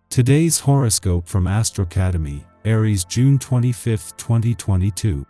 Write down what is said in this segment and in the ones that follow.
Today's horoscope from Astrocademy, Aries, June 25, 2022.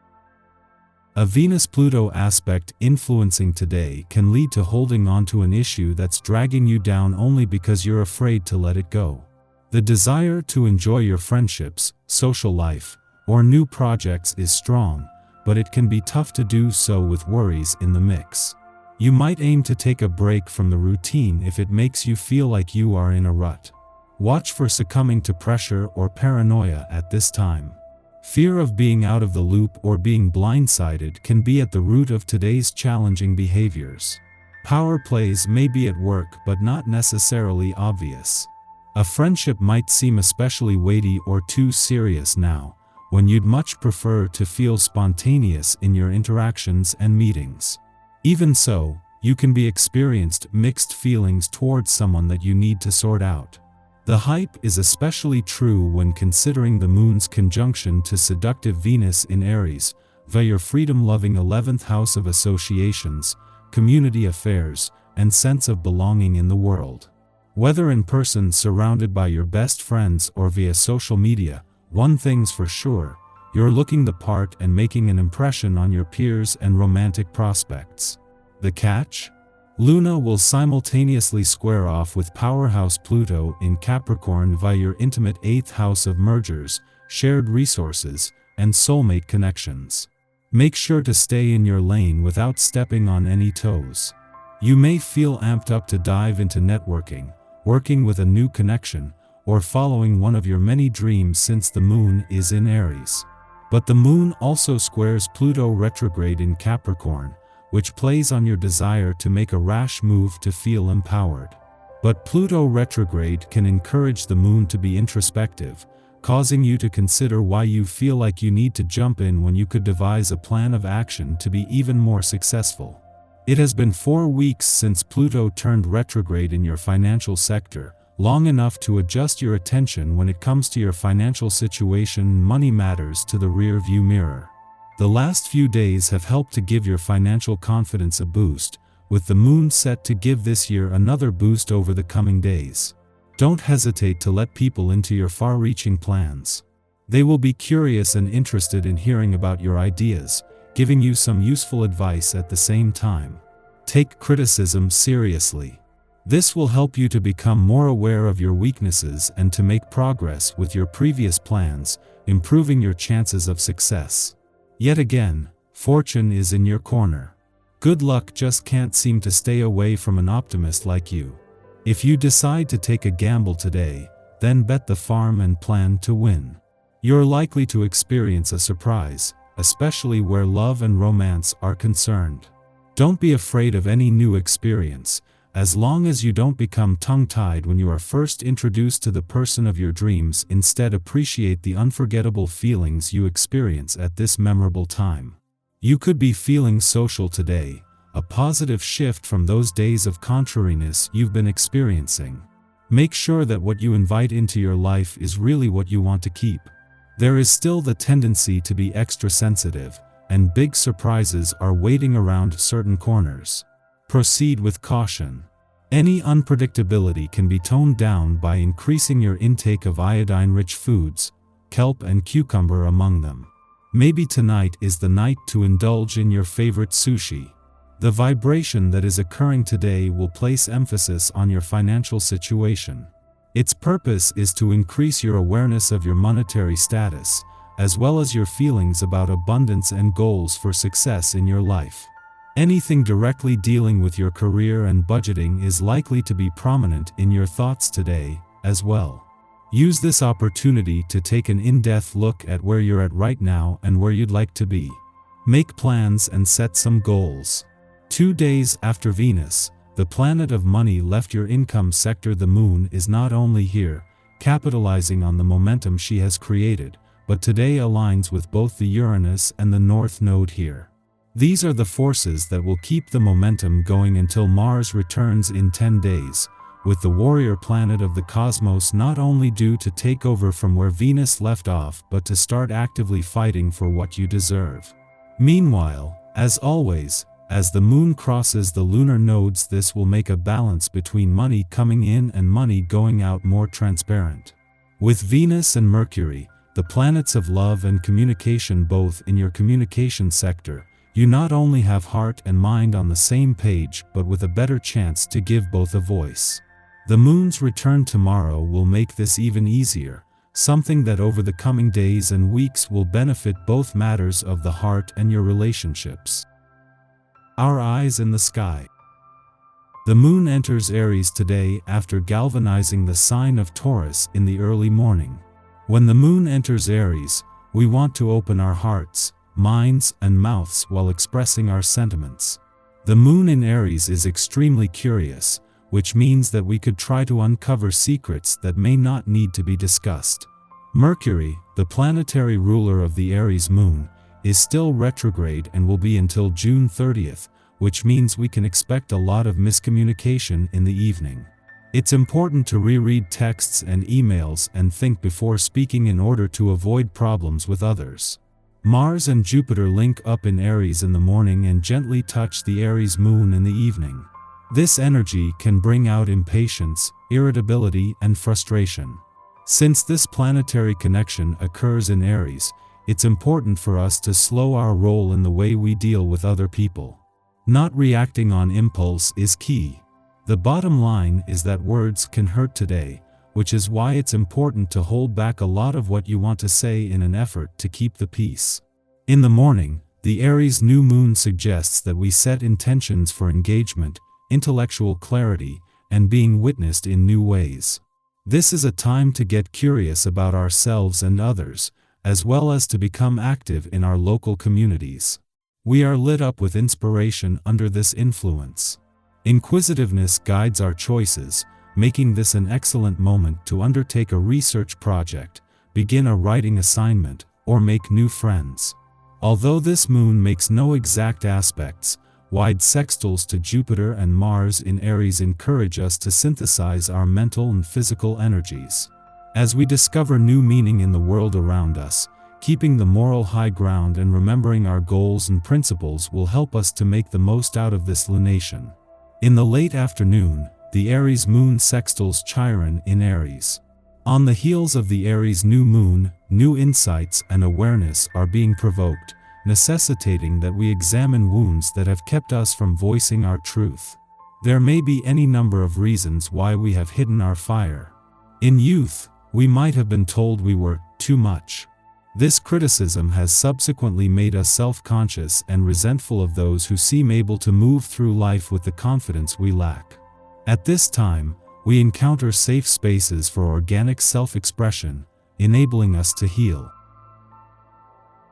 A Venus-Pluto aspect influencing today can lead to holding on to an issue that's dragging you down only because you're afraid to let it go. The desire to enjoy your friendships, social life, or new projects is strong, but it can be tough to do so with worries in the mix. You might aim to take a break from the routine if it makes you feel like you are in a rut. Watch for succumbing to pressure or paranoia at this time. Fear of being out of the loop or being blindsided can be at the root of today's challenging behaviors. Power plays may be at work but not necessarily obvious. A friendship might seem especially weighty or too serious now, when you'd much prefer to feel spontaneous in your interactions and meetings. Even so, you can be experienced mixed feelings towards someone that you need to sort out. The hype is especially true when considering the moon's conjunction to seductive Venus in Aries, via your freedom-loving 11th house of associations, community affairs, and sense of belonging in the world. Whether in person surrounded by your best friends or via social media, one thing's for sure, you're looking the part and making an impression on your peers and romantic prospects. The catch? Luna will simultaneously square off with powerhouse Pluto in Capricorn via your intimate 8th house of mergers, shared resources, and soulmate connections. Make sure to stay in your lane without stepping on any toes. You may feel amped up to dive into networking, working with a new connection, or following one of your many dreams since the moon is in Aries. But the moon also squares Pluto retrograde in Capricorn, which plays on your desire to make a rash move to feel empowered. But Pluto retrograde can encourage the moon to be introspective, causing you to consider why you feel like you need to jump in when you could devise a plan of action to be even more successful. It has been 4 weeks since Pluto turned retrograde in your financial sector, long enough to adjust your attention when it comes to your financial situation. Money matters to the rear-view mirror. The last few days have helped to give your financial confidence a boost, with the moon set to give this year another boost over the coming days. Don't hesitate to let people into your far-reaching plans. They will be curious and interested in hearing about your ideas, giving you some useful advice at the same time. Take criticism seriously. This will help you to become more aware of your weaknesses and to make progress with your previous plans, improving your chances of success. Yet again, fortune is in your corner. Good luck just can't seem to stay away from an optimist like you. If you decide to take a gamble today, then bet the farm and plan to win. You're likely to experience a surprise, especially where love and romance are concerned. Don't be afraid of any new experience, as long as you don't become tongue-tied when you are first introduced to the person of your dreams. Instead, appreciate the unforgettable feelings you experience at this memorable time. You could be feeling social today, a positive shift from those days of contrariness you've been experiencing. Make sure that what you invite into your life is really what you want to keep. There is still the tendency to be extra sensitive, and big surprises are waiting around certain corners. Proceed with caution. Any unpredictability can be toned down by increasing your intake of iodine-rich foods, kelp and cucumber among them. Maybe tonight is the night to indulge in your favorite sushi. The vibration that is occurring today will place emphasis on your financial situation. Its purpose is to increase your awareness of your monetary status, as well as your feelings about abundance and goals for success in your life. Anything directly dealing with your career and budgeting is likely to be prominent in your thoughts today, as well. Use this opportunity to take an in-depth look at where you're at right now and where you'd like to be. Make plans and set some goals. 2 days after Venus, the planet of money, left your income sector, the moon is not only here, capitalizing on the momentum she has created, but today aligns with both the Uranus and the North Node here. These are the forces that will keep the momentum going until Mars returns in 10 days, with the warrior planet of the cosmos not only due to take over from where Venus left off but to start actively fighting for what you deserve. Meanwhile, as always, as the moon crosses the lunar nodes, this will make a balance between money coming in and money going out more transparent. With Venus and Mercury, the planets of love and communication both in your communication sector, you not only have heart and mind on the same page but with a better chance to give both a voice. The moon's return tomorrow will make this even easier, something that over the coming days and weeks will benefit both matters of the heart and your relationships. Our eyes in the sky. The moon enters Aries today after galvanizing the sign of Taurus in the early morning. When the moon enters Aries, we want to open our hearts, minds, and mouths while expressing our sentiments. The moon in Aries is extremely curious, which means that we could try to uncover secrets that may not need to be discussed. Mercury, the planetary ruler of the Aries moon, is still retrograde and will be until June 30th, which means we can expect a lot of miscommunication in the evening. It's important to reread texts and emails and think before speaking in order to avoid problems with others. Mars and Jupiter link up in Aries in the morning and gently touch the Aries moon in the evening. This energy can bring out impatience, irritability, and frustration. Since this planetary connection occurs in Aries, it's important for us to slow our roll in the way we deal with other people. Not reacting on impulse is key. The bottom line is that words can hurt today, which is why it's important to hold back a lot of what you want to say in an effort to keep the peace. In the morning, the Aries new moon suggests that we set intentions for engagement, intellectual clarity, and being witnessed in new ways. This is a time to get curious about ourselves and others, as well as to become active in our local communities. We are lit up with inspiration under this influence. Inquisitiveness guides our choices, making this an excellent moment to undertake a research project, begin a writing assignment, or make new friends. Although this moon makes no exact aspects, wide sextiles to Jupiter and Mars in Aries encourage us to synthesize our mental and physical energies. As we discover new meaning in the world around us, keeping the moral high ground and remembering our goals and principles will help us to make the most out of this lunation. In the late afternoon, the Aries moon sextiles Chiron in Aries. On the heels of the Aries new moon, new insights and awareness are being provoked, necessitating that we examine wounds that have kept us from voicing our truth. There may be any number of reasons why we have hidden our fire. In youth, we might have been told we were too much. This criticism has subsequently made us self-conscious and resentful of those who seem able to move through life with the confidence we lack. At this time, we encounter safe spaces for organic self-expression, enabling us to heal.